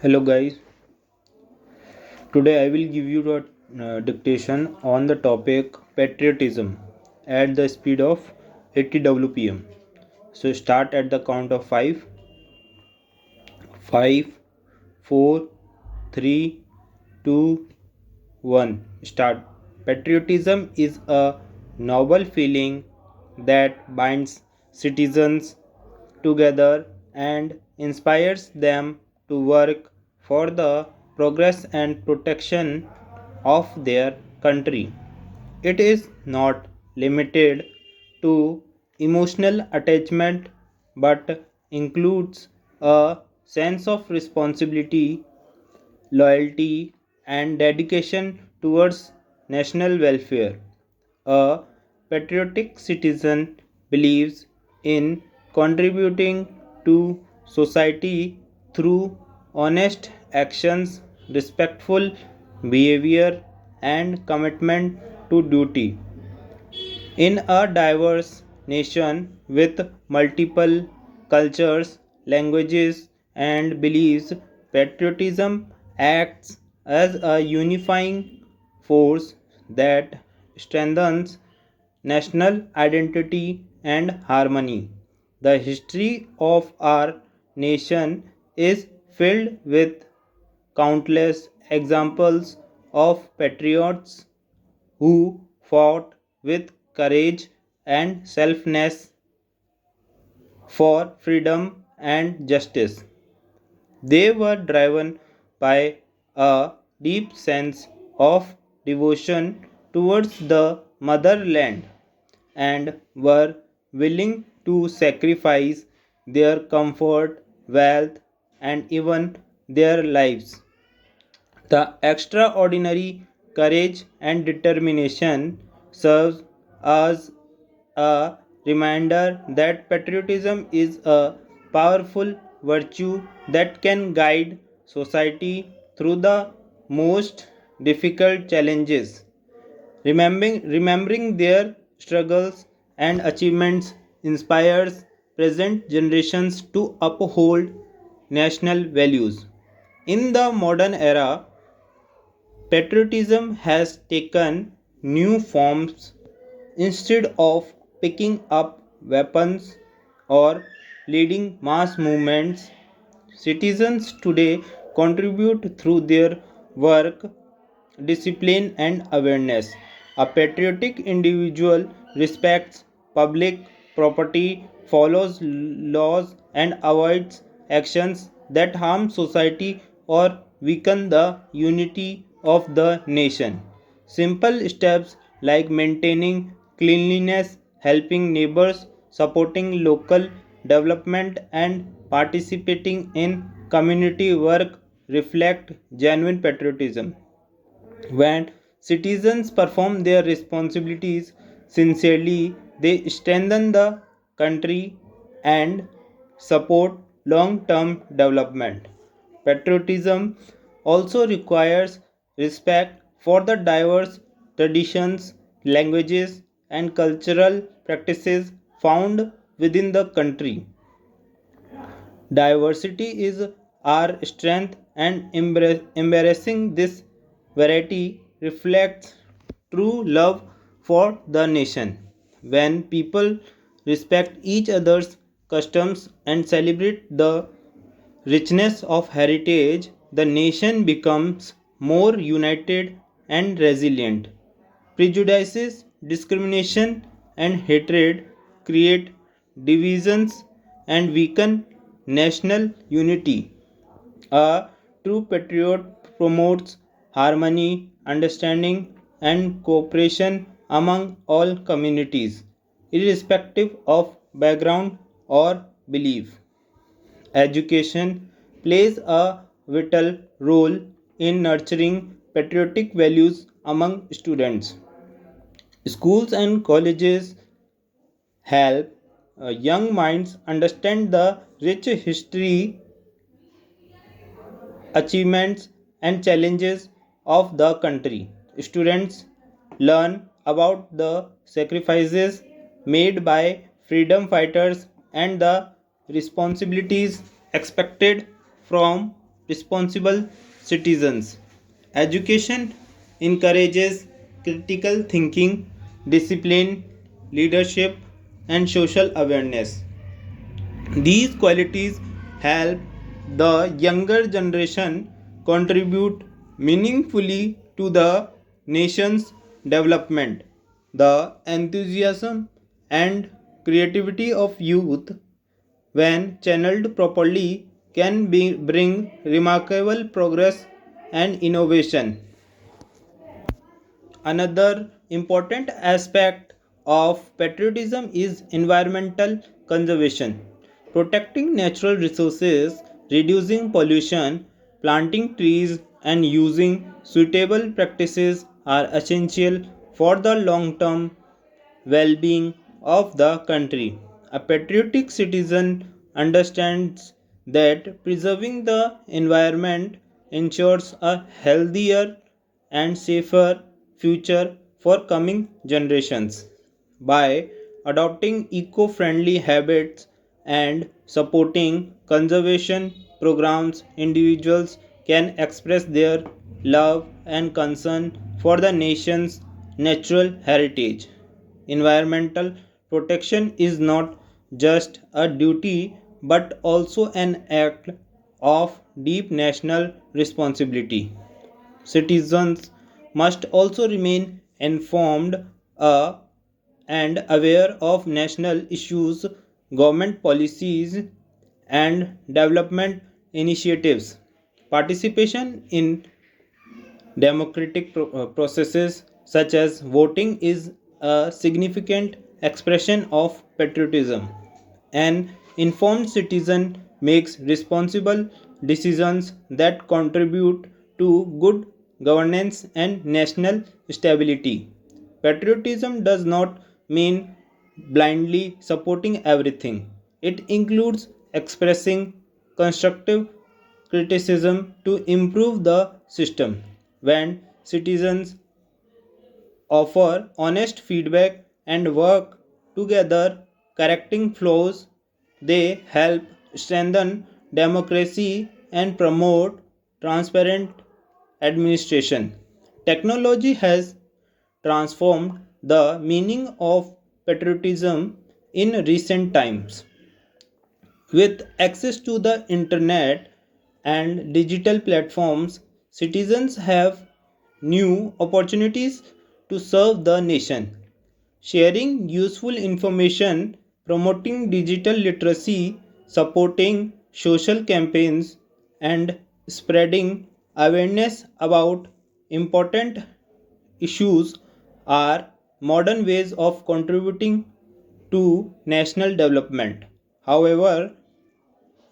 Hello guys, today I will give you a dictation on the topic patriotism at the speed of 80 WPM. So start at the count of 5, 5, 4, 3, 2, 1. Start. Patriotism is a noble feeling that binds citizens together and inspires them to work for the progress and protection of their country. It is not limited to emotional attachment but includes a sense of responsibility, loyalty, and dedication towards national welfare. A patriotic citizen believes in contributing to society through honest actions, respectful behavior, and commitment to duty. In a diverse nation with multiple cultures, languages, and beliefs, patriotism acts as a unifying force that strengthens national identity and harmony. The history of our nation is filled with countless examples of patriots who fought with courage and selflessness for freedom and justice. They were driven by a deep sense of devotion towards the motherland and were willing to sacrifice their comfort, wealth, and even their lives. The extraordinary courage and determination serves as a reminder that patriotism is a powerful virtue that can guide society through the most difficult challenges. Remembering their struggles and achievements inspires present generations to uphold national values. In the modern era, patriotism has taken new forms. Instead of picking up weapons or leading mass movements, citizens today contribute through their work, discipline, and awareness. A patriotic individual respects public property, follows laws, and avoids actions that harm society or weaken the unity of the nation. Simple steps like maintaining cleanliness, helping neighbors, supporting local development, and participating in community work reflect genuine patriotism. When citizens perform their responsibilities sincerely, they strengthen the country and support long term development. Patriotism also requires respect for the diverse traditions, languages, and cultural practices found within the country. Diversity is our strength, and embracing this variety reflects true love for the nation. When people respect each other's customs and celebrate the richness of heritage, the nation becomes more united and resilient. Prejudices, discrimination, and hatred create divisions and weaken national unity. A true patriot promotes harmony, understanding, and cooperation among all communities, irrespective of background or belief. Education plays a vital role in nurturing patriotic values among students. Schools and colleges help young minds understand the rich history, achievements, and challenges of the country. Students learn about the sacrifices made by freedom fighters and the responsibilities expected from responsible citizens. Education encourages critical thinking, discipline, leadership, and social awareness. These qualities help the younger generation contribute meaningfully to the nation's development. The enthusiasm and creativity of youth, when channeled properly, can bring remarkable progress and innovation. Another important aspect of patriotism is environmental conservation. Protecting natural resources, reducing pollution, planting trees, and using suitable practices are essential for the long term well being of the country. A patriotic citizen understands that preserving the environment ensures a healthier and safer future for coming generations. By adopting eco friendly habits and supporting conservation programs, individuals can express their love and concern for the nation's natural heritage. Environmental protection is not just a duty but also an act of deep national responsibility. Citizens must also remain informed uh, and aware of national issues, government policies, and development initiatives. Participation in democratic processes such as voting is a significant expression of patriotism. An informed citizen makes responsible decisions that contribute to good governance and national stability. Patriotism does not mean blindly supporting everything, it includes expressing constructive criticism to improve the system. When citizens offer honest feedback and work together, correcting flaws, they help strengthen democracy and promote transparent administration. Technology has transformed the meaning of patriotism in recent times. With access to the internet and digital platforms, citizens have new opportunities to serve the nation. Sharing useful information, promoting digital literacy, supporting social campaigns, and spreading awareness about important issues are modern ways of contributing to national development. However,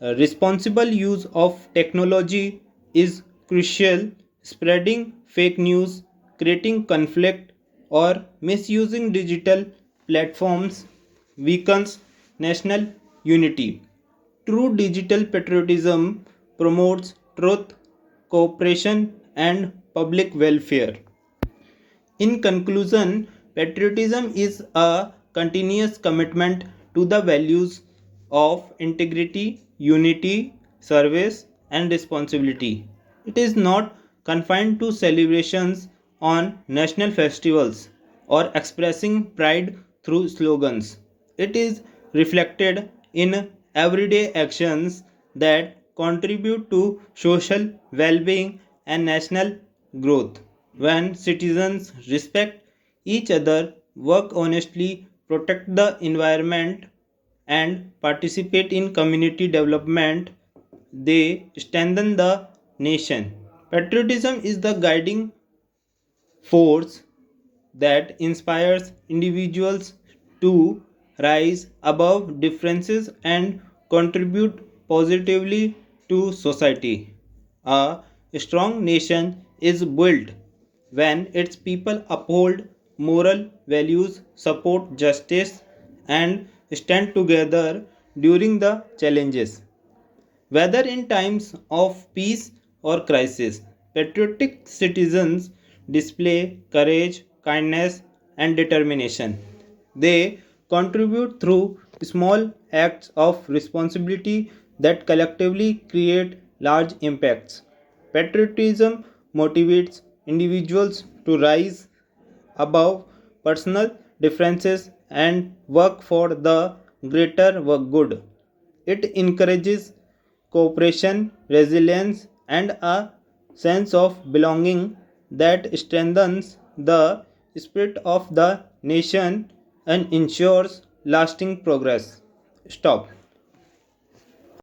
responsible use of technology is crucial. Spreading fake news, creating conflict, or misusing digital platforms weakens national unity. True digital patriotism promotes truth, cooperation, and public welfare. In conclusion, patriotism is a continuous commitment to the values of integrity, unity, service, and responsibility. It is not confined to celebrations on national festivals or expressing pride through slogans. It is reflected in everyday actions that contribute to social well being and national growth. When citizens respect each other, work honestly, protect the environment, and participate in community development, they strengthen the nation. Patriotism is the guiding force that inspires individuals to rise above differences and contribute positively to society. A strong nation is built when its people uphold moral values, support justice, and stand together during the challenges. Whether in times of peace or crisis, patriotic citizens display courage, kindness, and determination. They contribute through small acts of responsibility that collectively create large impacts. Patriotism motivates individuals to rise above personal differences and work for the greater good. It encourages cooperation, resilience, and a sense of belonging that strengthens the spirit of the nation and ensures lasting progress. Stop.